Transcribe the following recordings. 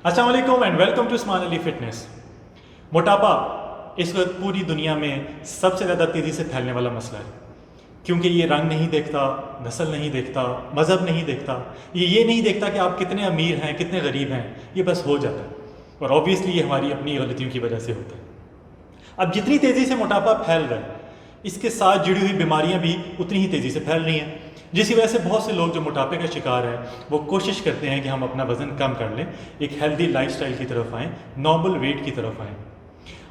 अस्सलाम वालेकुम and welcome to Usman Ali fitness. मोटापा इस वक्त पूरी दुनिया में सबसे ज़्यादा तेज़ी से फैलने वाला मसला है, क्योंकि ये रंग नहीं देखता, नस्ल नहीं देखता, मज़हब नहीं देखता, ये नहीं देखता कि आप कितने अमीर हैं, कितने गरीब हैं, ये बस हो जाता है। और ऑब्वियसली ये हमारी अपनी गलतियों की वजह से होता है। अब जितनी तेज़ी से मोटापा फैल रहा है, इसके साथ जुड़ी हुई बीमारियां भी उतनी ही तेज़ी से फैल रही हैं, जिसकी वजह से बहुत से लोग जो मोटापे का शिकार हैं वो कोशिश करते हैं कि हम अपना वज़न कम कर लें, एक हेल्दी लाइफस्टाइल की तरफ आएँ, नॉर्मल वेट की तरफ आएँ।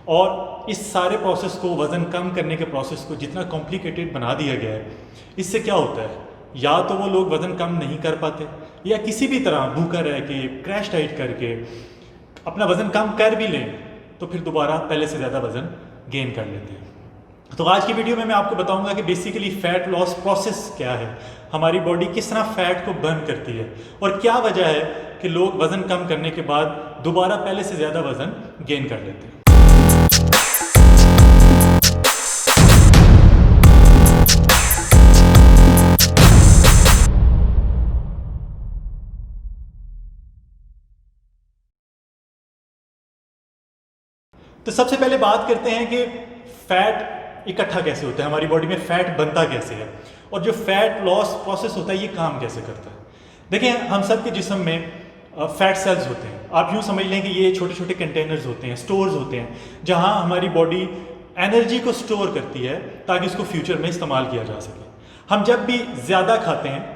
और इस सारे प्रोसेस को, वज़न कम करने के प्रोसेस को जितना कॉम्प्लिकेटेड बना दिया गया है, इससे क्या होता है, या तो वो लोग वज़न कम नहीं कर पाते, या किसी भी तरह भूखा रह के, क्रैश डाइट करके अपना वज़न कम कर भी लें तो फिर दोबारा पहले से ज़्यादा वज़न गेन कर लेते हैं। तो आज की वीडियो में मैं आपको बताऊंगा कि बेसिकली फ़ैट लॉस प्रोसेस क्या है, हमारी बॉडी किस तरह फ़ैट को बर्न करती है, और क्या वजह है कि लोग वज़न कम करने के बाद दोबारा पहले से ज़्यादा वज़न गेन कर लेते हैं। तो सबसे पहले बात करते हैं कि फ़ैट इकट्ठा कैसे होता है, हमारी बॉडी में फ़ैट बनता कैसे है, और जो फ़ैट लॉस प्रोसेस होता है ये काम कैसे करता है। देखिए, हम सब के जिस्म में फ़ैट सेल्स होते हैं। आप यूँ समझ लें कि ये छोटे छोटे कंटेनर्स होते हैं, स्टोर्स होते हैं, जहाँ हमारी बॉडी एनर्जी को स्टोर करती है ताकि उसको फ्यूचर में इस्तेमाल किया जा सके। हम जब भी ज़्यादा खाते हैं,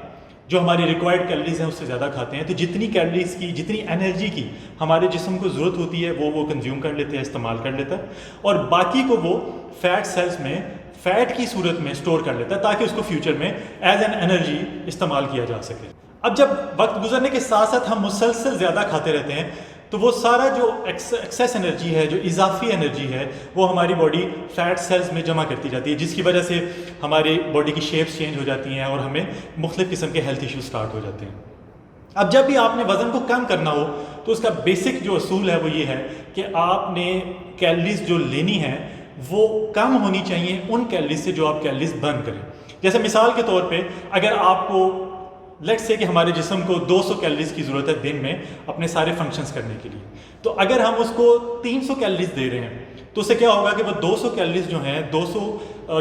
जो हमारी रिक्वायर्ड कैलोरीज हैं उससे ज़्यादा खाते हैं, तो जितनी कैलोरीज की, जितनी एनर्जी की हमारे जिस्म को ज़रूरत होती है वो कंज्यूम कर लेते हैं, इस्तेमाल कर लेता है, और बाकी को वो फैट सेल्स में फैट की सूरत में स्टोर कर लेता है ताकि उसको फ्यूचर में एज एन एनर्जी इस्तेमाल किया जा सके। अब जब वक्त गुजरने के साथ साथ हम मुसलसल ज़्यादा खाते रहते हैं, तो वो सारा जो एक्सेस एनर्जी है, जो इजाफी एनर्जी है, वो हमारी बॉडी फैट सेल्स में जमा करती जाती है, जिसकी वजह से हमारी बॉडी की शेप्स चेंज हो जाती हैं और हमें मुख्तलिफ़ किस्म के हेल्थ इश्यूज स्टार्ट हो जाते हैं। अब जब भी आपने वज़न को कम करना हो तो उसका बेसिक जो असूल है वो ये है कि आपने कैलोरीज जो लेनी है वो कम होनी चाहिए उन कैलोरीज से जो आप कैलोरीज बर्न करें। जैसे मिसाल के तौर पे, अगर आपको लेट्स से कि हमारे जिस्म को 200 कैलोरीज की ज़रूरत है दिन में अपने सारे फंक्शंस करने के लिए, तो अगर हम उसको 300 कैलोरीज दे रहे हैं तो उससे क्या होगा कि वो 200 कैलोरीज जो हैं, 200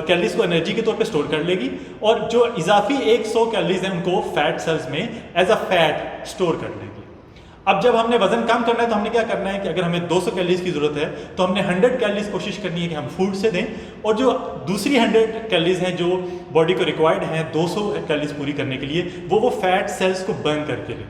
कैलोरीज को एनर्जी के तौर पे स्टोर कर लेगी, और जो इजाफी 100 कैलोरीज हैं उनको फैट सेल्स में एज अ फैट स्टोर कर लेगी। अब जब हमने वज़न कम करना है तो हमने क्या करना है कि अगर हमें 200 कैलोरीज की ज़रूरत है तो हमने 100 कैलोरीज कोशिश करनी है कि हम फूड से दें, और जो दूसरी 100 कैलोरीज हैं जो बॉडी को रिक्वायर्ड हैं 200 कैलोरीज पूरी करने के लिए, वो फैट सेल्स को बर्न करके लें।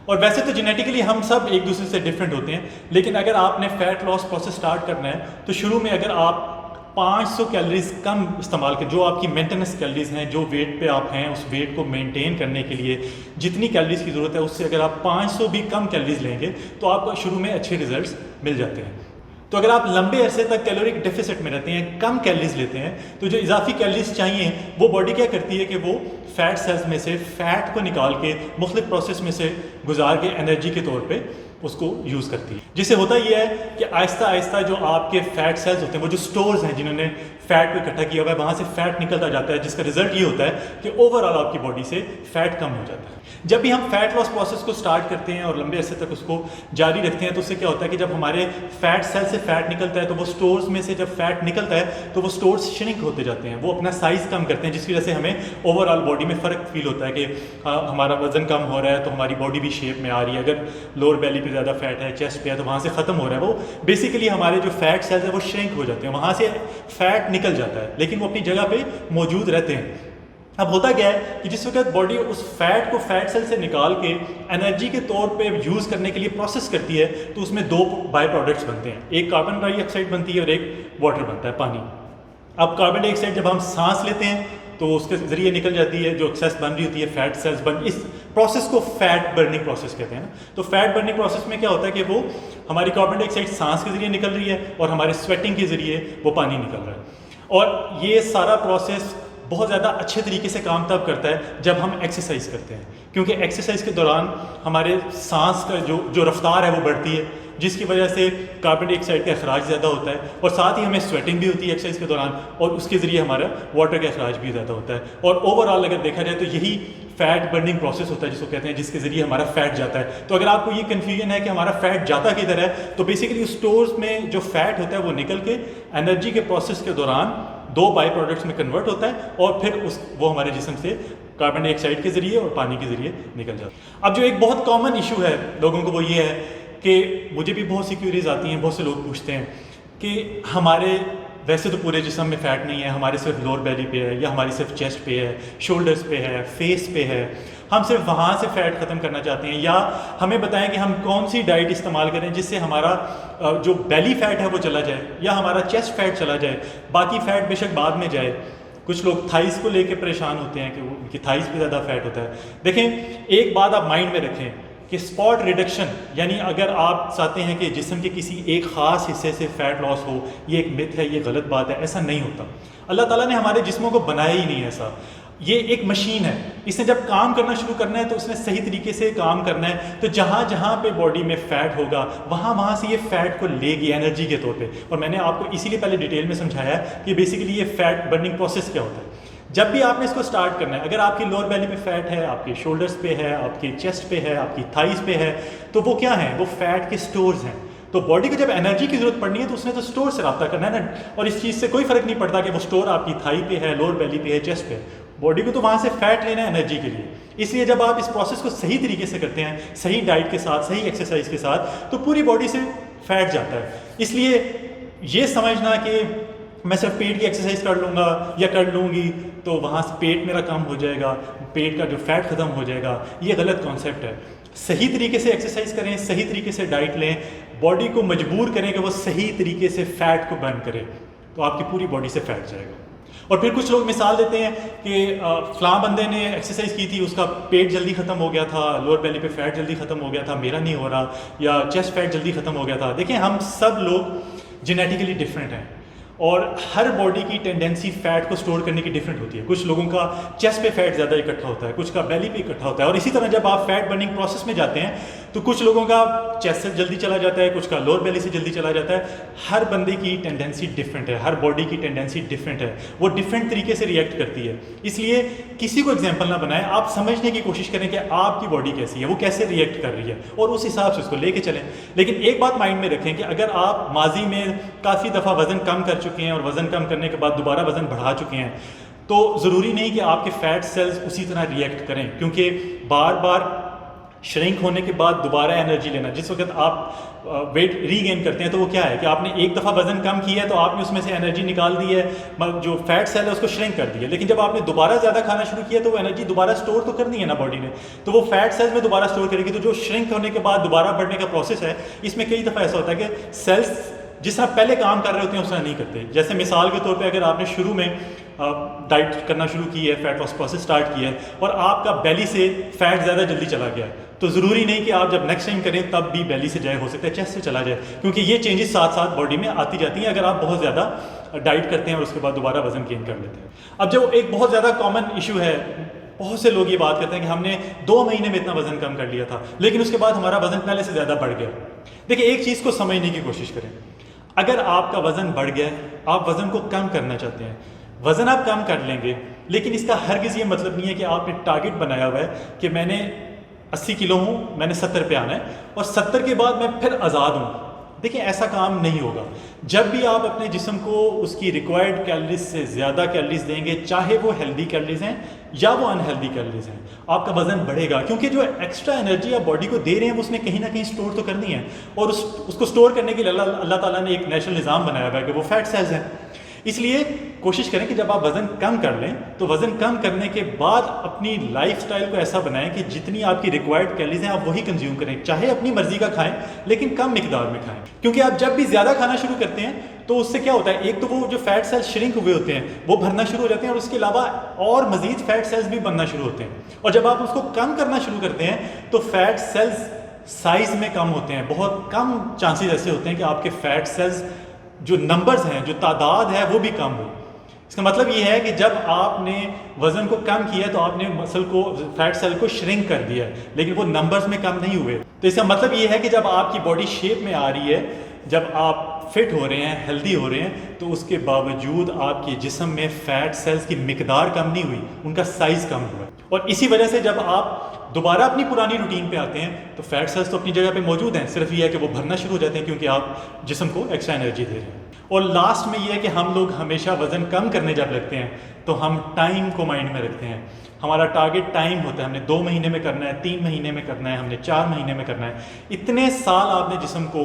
और वैसे तो जेनेटिकली हम सब एक दूसरे से डिफरेंट होते हैं, लेकिन अगर आपने फ़ैट लॉस प्रोसेस स्टार्ट करना है तो शुरू में अगर आप 500 कैलोरीज कम इस्तेमाल करें, जो आपकी मेंटेनेंस कैलोरीज हैं, जो वेट पे आप हैं उस वेट को मेंटेन करने के लिए जितनी कैलोरीज की ज़रूरत है उससे अगर आप 500 भी कम कैलोरीज लेंगे तो आपको शुरू में अच्छे रिजल्ट्स मिल जाते हैं। तो अगर आप लंबे अरसे तक कैलोरिक डेफिसिट में रहते हैं, कम कैलोरीज लेते हैं, तो जो इजाफी कैलोरीज चाहिए वो बॉडी क्या करती है कि वो फैट सेल्स में से फैट को निकाल के मुख्तलिफ प्रोसेस में से गुजार के एनर्जी के तौर पे उसको यूज़ करती है। जिससे होता यह है कि आहिस्ता आहिस्ता जो आपके फैट सेल्स होते हैं, वो जो स्टोर्स हैं जिन्होंने फैट को इकट्ठा किया हुआ है, वहाँ से फैट निकलता जाता है, जिसका रिजल्ट ये होता है कि ओवरऑल आपकी बॉडी से फैट कम हो जाता है। जब भी हम फैट लॉस प्रोसेस को स्टार्ट करते हैं और लंबे अरसे तक उसको जारी रखते हैं तो उससे क्या होता है कि जब हमारे फैट सेल से फैट निकलता है तो वो स्टोर्स में से जब फैट निकलता है तो वो स्टोर्स श्रिंक होते जाते हैं, वो अपना साइज़ कम करते हैं, जिसकी वजह से हमें ओवरऑल बॉडी में फ़र्क फील होता है कि हमारा वज़न कम हो रहा है तो हमारी बॉडी भी शेप में आ रही है। अगर लोअर बैली पे ज़्यादा फैट है, चेस्ट पे है, तो वहाँ से ख़त्म हो रहा है, वो बेसिकली हमारे जो फैट सेल्स है वो श्रिंक हो जाते हैं, वहाँ से फैट निकल जाता है, लेकिन वो अपनी जगह पे मौजूद रहते हैं। अब होता क्या है कि जिस वक्त बॉडी उस फैट को फैट सेल से निकाल के एनर्जी के तौर पे यूज़ करने के लिए प्रोसेस करती है तो उसमें दो बाय प्रोडक्ट्स बनते हैं, एक कार्बन डाइऑक्साइड बनती है और एक वाटर बनता है, पानी। अब कार्बन डाइऑक्साइड जब हम सांस लेते हैं तो उसके ज़रिए निकल जाती है, जो एक्सेस बन रही होती है फैट सेल्स बन, इस प्रोसेस को फैट बर्निंग प्रोसेस कहते हैं ना। तो फैट बर्निंग प्रोसेस में क्या होता है कि वो हमारी कार्बन डाइऑक्साइड सांस के ज़रिए निकल रही है और हमारे स्वेटिंग के ज़रिए वो पानी निकल रहा है, और ये सारा प्रोसेस बहुत ज़्यादा अच्छे तरीके से काम तब करता है जब हम एक्सरसाइज करते हैं, क्योंकि एक्सरसाइज के दौरान हमारे सांस का जो रफ्तार है वो बढ़ती है, जिसकी वजह से कार्बन डाइऑक्साइड का अखराज ज़्यादा होता है, और साथ ही हमें स्वेटिंग भी होती है एक्सरसाइज के दौरान, और उसके ज़रिए हमारा वाटर का अखराज भी ज़्यादा होता है। और ओवरऑल अगर देखा जाए तो यही फैट बर्निंग प्रोसेस होता है जिसको कहते हैं, जिसके ज़रिए हमारा फैट जाता है। तो अगर आपको ये कन्फ्यूजन है कि हमारा फैट जाता किधर है, तो बेसिकली उस स्टोर्स में जो फैट होता है वो निकल के एनर्जी के प्रोसेस के दौरान दो बाई प्रोडक्ट्स में कन्वर्ट होता है और फिर वो हमारे जिस्म से कार्बन डाइऑक्साइड के ज़रिए और पानी के ज़रिए निकल जाता है। अब जो एक बहुत कॉमन इशू है लोगों को वो ये है कि मुझे भी बहुत सी क्यूरीज आती हैं, बहुत से लोग पूछते हैं कि हमारे वैसे तो पूरे जिस्म में फ़ैट नहीं है, हमारे सिर्फ लोअर बेली पे है, या हमारी सिर्फ चेस्ट पे है, शोल्डर्स पे है, फेस पे है, हम सिर्फ वहाँ से फ़ैट ख़त्म करना चाहते हैं, या हमें बताएं कि हम कौन सी डाइट इस्तेमाल करें जिससे हमारा जो बेली फ़ैट है वो चला जाए, या हमारा चेस्ट फ़ैट चला जाए, बाकी फ़ैट बेशक बाद में जाए। कुछ लोग थाइस को लेके परेशान होते हैं कि उनकी थाइस पे ज़्यादा फ़ैट होता है। देखें, एक बात आप माइंड में रखें कि स्पॉट रिडक्शन, यानी अगर आप चाहते हैं कि जिस्म के किसी एक ख़ास हिस्से से फ़ैट लॉस हो, ये एक मिथ है, ये गलत बात है, ऐसा नहीं होता। अल्लाह ताला ने हमारे जिस्मों को बनाया ही नहीं ऐसा। ये एक मशीन है, इसने जब काम करना शुरू करना है तो उसने सही तरीके से काम करना है। तो जहाँ जहाँ पे बॉडी में फ़ैट होगा वहाँ से ये फ़ैट को लेगी एनर्जी के तौर पे। और मैंने आपको इसीलिए पहले डिटेल में समझाया कि बेसिकली ये फ़ैट बर्निंग प्रोसेस क्या होता है। जब भी आपने इसको स्टार्ट करना है, अगर आपकी लोअर बेली पे फ़ैट है, आपके शोल्डर्स पे है, आपके चेस्ट पे है, आपकी थाइस पे है, तो वो क्या है? वो फ़ैट के स्टोर्स हैं। तो बॉडी को जब एनर्जी की ज़रूरत पड़नी है तो उसने तो स्टोर से रब्ता करना है ना। और इस चीज़ से कोई फ़र्क नहीं पड़ता कि वो स्टोर आपकी थाई पे है, लोअर बेली पे है, चेस्ट पे है। बॉडी को तो वहाँ से फ़ैट लेना है एनर्जी के लिए। इसलिए जब आप इस प्रोसेस को सही तरीके से करते हैं, सही डाइट के साथ, सही एक्सरसाइज के साथ, तो पूरी बॉडी से फ़ैट जाता है। इसलिए ये समझना कि मैं सिर्फ पेट की एक्सरसाइज कर लूँगा या कर लूँगी तो वहाँ से पेट मेरा कम हो जाएगा, पेट का जो फैट ख़त्म हो जाएगा, ये गलत कॉन्सेप्ट है। सही तरीके से एक्सरसाइज करें, सही तरीके से डाइट लें, बॉडी को मजबूर करें कि वो सही तरीके से फ़ैट को बर्न करे, तो आपकी पूरी बॉडी से फैट जाएगा। और फिर कुछ लोग मिसाल देते हैं कि फ़लाँ बंदे ने एक्सरसाइज की थी, उसका पेट जल्दी ख़त्म हो गया था, लोअर बेली पे फैट जल्दी ख़त्म हो गया था, मेरा नहीं हो रहा, या चेस्ट फैट जल्दी ख़त्म हो गया था। देखिए, हम सब लोग जेनेटिकली डिफरेंट हैं और हर बॉडी की टेंडेंसी फ़ैट को स्टोर करने की डिफरेंट होती है। कुछ लोगों का चेस्ट पे फ़ैट ज़्यादा इकट्ठा होता है, कुछ का बेली पे इकट्ठा होता है। और इसी तरह जब आप फैट बर्निंग प्रोसेस में जाते हैं तो कुछ लोगों का चेस्ट से जल्दी चला जाता है, कुछ का लोअर बेली से जल्दी चला जाता है। हर बंदे की टेंडेंसी डिफरेंट है, हर बॉडी की टेंडेंसी डिफरेंट है, वो डिफरेंट तरीके से रिएक्ट करती है। इसलिए किसी को एग्जाम्पल ना बनाएं, आप समझने की कोशिश करें कि आपकी बॉडी कैसी है, वो कैसे रिएक्ट कर रही है, और उस हिसाब से उसको लेके चलें। लेकिन एक बात माइंड में रखें कि अगर आप माजी में काफ़ी दफ़ा वज़न कम कर चुके हैं और वज़न कम करने के बाद दोबारा वज़न बढ़ा चुके हैं, तो ज़रूरी नहीं कि आपके फैट सेल्स उसी तरह रिएक्ट करें, क्योंकि बार बार श्रिंक होने के बाद दोबारा एनर्जी लेना, जिस वक्त आप वेट रीगेन करते हैं तो वो क्या है कि आपने एक दफ़ा वज़न कम किया है तो आपने उसमें से एनर्जी निकाल दी है, जो फैट सेल है उसको श्रिंक कर दिया। लेकिन जब आपने दोबारा ज़्यादा खाना शुरू किया तो वो एनर्जी दोबारा स्टोर तो करनी है ना बॉडी ने, तो वो फैट सेल्स में दोबारा स्टोर करेगी। तो जो श्रिंक होने के बाद दोबारा बढ़ने का प्रोसेस है, इसमें कई दफ़ा ऐसा होता है कि सेल्स जिस तरह पहले काम कर रहे होते हैं उस तरह नहीं करते। जैसे मिसाल के तौर पे अगर आपने शुरू में डाइट करना शुरू की है, फैट लॉस प्रोसेस स्टार्ट किया है और आपका बेली से फैट ज़्यादा जल्दी चला गया, तो ज़रूरी नहीं कि आप जब नेक्स्ट टाइम करें तब भी बेली से जाए, हो सकता है चेस्ट से चला जाए, क्योंकि ये चेंजेस साथ साथ बॉडी में आती जाती हैं अगर आप बहुत ज़्यादा डाइट करते हैं और उसके बाद दोबारा वज़न गेन कर लेते हैं। अब जो एक बहुत ज़्यादा कॉमन इशू है, बहुत से लोग ये बात करते हैं कि हमने 2 महीने में इतना वज़न कम कर लिया था लेकिन उसके बाद हमारा वज़न पहले से ज़्यादा बढ़ गया। देखिए, एक चीज़ को समझने की कोशिश करें, अगर आपका वज़न बढ़ गया, आप वज़न को कम करना चाहते हैं, वज़न आप कम कर लेंगे, लेकिन इसका हरगिज़ ये मतलब नहीं है कि आपने टारगेट बनाया हुआ है कि मैंने 80 किलो हूँ, मैंने 70 पे आना है और 70 के बाद मैं फिर आज़ाद हूँ। देखिए, ऐसा काम नहीं होगा। जब भी आप अपने जिस्म को उसकी रिक्वायर्ड कैलोरीज से ज़्यादा कैलोरीज देंगे, चाहे वो हेल्दी कैलोरीज हैं या वो अनहेल्दी कैलोरीज हैं, आपका वज़न बढ़ेगा, क्योंकि जो एक्स्ट्रा एनर्जी आप बॉडी को दे रहे हैं वो उसने कहीं ना कहीं स्टोर तो करनी है। और उसको स्टोर करने के लिए अल्लाह ताला ने एक नेचुरल निज़ाम बनाया हुआ है कि वो फैट सेल्स हैं। इसलिए कोशिश करें कि जब आप वज़न कम कर लें तो वज़न कम करने के बाद अपनी लाइफस्टाइल को ऐसा बनाएं कि जितनी आपकी रिक्वायर्ड कैलोरीज हैं आप वही कंज्यूम करें, चाहे अपनी मर्जी का खाएं लेकिन कम मिकदार में खाएं। क्योंकि आप जब भी ज़्यादा खाना शुरू करते हैं तो उससे क्या होता है, एक तो वो जो फैट सेल्स श्रिंक हुए होते हैं वो भरना शुरू हो जाते हैं और उसके अलावा और मज़ीद फैट सेल्स भी बनना शुरू होते हैं। और जब आप उसको कम करना शुरू करते हैं तो फैट सेल्स साइज़ में कम होते हैं। बहुत कम चांसेस ऐसे होते हैं कि आपके फैट सेल्स जो नंबर्स हैं, जो तादाद है, वो भी कम हो। इसका मतलब ये है कि जब आपने वज़न को कम किया तो आपने मसल को, फैट सेल को श्रिंक कर दिया, लेकिन वो नंबर्स में कम नहीं हुए। तो इसका मतलब ये है कि जब आपकी बॉडी शेप में आ रही है, जब आप फिट हो रहे हैं, हेल्दी हो रहे हैं, तो उसके बावजूद आपके जिस्म में फैट सेल्स की मिकदार कम नहीं हुई, उनका साइज़ कम हुआ है। और इसी वजह से जब आप दोबारा अपनी पुरानी रूटीन पे आते हैं तो फैट सेल्स तो अपनी जगह पे मौजूद हैं, सिर्फ ये है कि वो भरना शुरू हो जाते हैं क्योंकि आप जिस्म को एक्स्ट्रा एनर्जी दे रहे हैं। और लास्ट में ये है कि हम लोग हमेशा वज़न कम करने जब लगते हैं तो हम टाइम को माइंड में रखते हैं। हमारा टारगेट टाइम होता है, हमने 2 महीने में करना है, 3 महीने में करना है, हमने 4 महीने में करना है। इतने साल आपने जिस्म को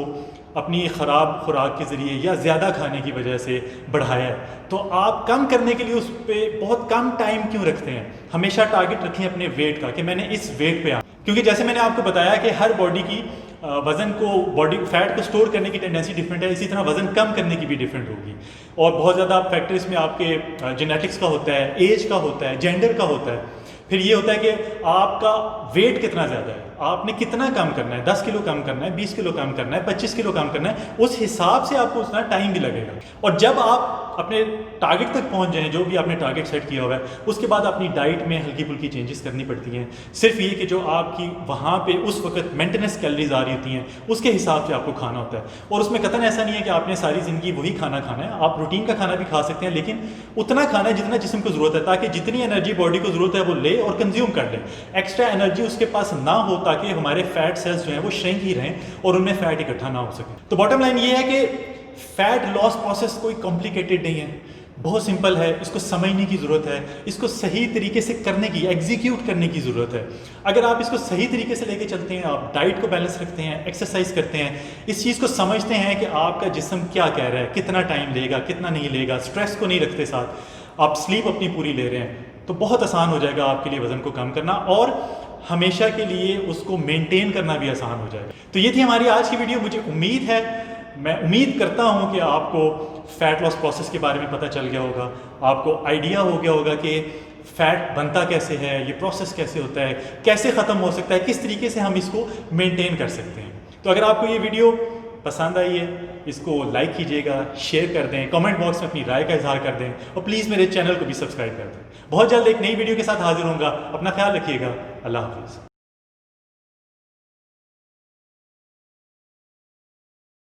अपनी ख़राब खुराक के ज़रिए या ज़्यादा खाने की वजह से बढ़ाया है, तो आप कम करने के लिए उस पर बहुत कम टाइम क्यों रखते हैं? हमेशा टारगेट रखें अपने वेट का कि मैंने इस वेट पे आना, क्योंकि जैसे मैंने आपको बताया कि हर बॉडी की वज़न को, बॉडी फैट को स्टोर करने की टेंडेंसी डिफरेंट है, इसी तरह वज़न कम करने की भी डिफरेंट होगी। और बहुत ज़्यादा फैक्टर इसमें आपके जेनेटिक्स का होता है, एज का होता है, जेंडर का होता है। फिर ये होता है कि आपका वेट कितना ज़्यादा है, आपने कितना कम करना है, 10 किलो कम करना है, 20 किलो कम करना है, 25 किलो कम करना है, उस हिसाब से आपको उतना टाइम भी लगेगा। और जब आप अपने टारगेट तक पहुंच जाएं, जो भी आपने टारगेट सेट किया हुआ है, उसके बाद अपनी डाइट में हल्की फुल्की चेंजेस करनी पड़ती हैं। सिर्फ ये कि जो आपकी वहाँ पे उस वक्त मेंटेनेंस कैलोरीज आ रही होती हैं, उसके हिसाब से आपको खाना होता है। और उसमें कतन ऐसा नहीं है कि आपने सारी ज़िंदगी वही खाना खाना है, आप रूटीन का खाना भी खा सकते हैं, लेकिन उतना खाना है जितना जिस्म को ज़रूरत है, ताकि जितनी एनर्जी बॉडी को ज़रूरत है वो ले और कंज्यूम कर ले। एक्स्ट्रा एनर्जी उसके पास ना हो ताकि हमारे फैट सेल्स जो हैं वो श्रिंक ही रहें और उनमें फैट इकट्ठा ना हो सके। तो बॉटम लाइन ये है कि फैट लॉस प्रोसेस कोई कॉम्प्लिकेटेड नहीं है, बहुत सिंपल है। इसको समझने की ज़रूरत है, इसको सही तरीके से करने की, एग्जीक्यूट करने की ज़रूरत है। अगर आप इसको सही तरीके से लेके चलते हैं, आप डाइट को बैलेंस रखते हैं, एक्सरसाइज करते हैं, इस चीज़ को समझते हैं कि आपका जिस्म क्या कह रहा है, कितना टाइम लेगा, कितना नहीं लेगा, स्ट्रेस को नहीं रखते साथ, आप स्लीप अपनी पूरी ले रहे हैं, तो बहुत आसान हो जाएगा आपके लिए वज़न को कम करना, और हमेशा के लिए उसको मेंटेन करना भी आसान हो जाएगा। तो ये थी हमारी आज की वीडियो। मुझे उम्मीद है, मैं उम्मीद करता हूँ कि आपको फ़ैट लॉस प्रोसेस के बारे में पता चल गया होगा, आपको आइडिया हो गया होगा कि फ़ैट बनता कैसे है, ये प्रोसेस कैसे होता है, कैसे ख़त्म हो सकता है, किस तरीके से हम इसको मेंटेन कर सकते हैं। तो अगर आपको ये वीडियो पसंद आई है, इसको लाइक कीजिएगा, शेयर कर दें, कमेंट बॉक्स में अपनी राय का इजहार कर दें, और प्लीज़ मेरे चैनल को भी सब्सक्राइब कर दें। बहुत जल्द एक नई वीडियो के साथ हाजिर होऊंगा। अपना ख्याल रखिएगा। अल्लाह हाफिज़।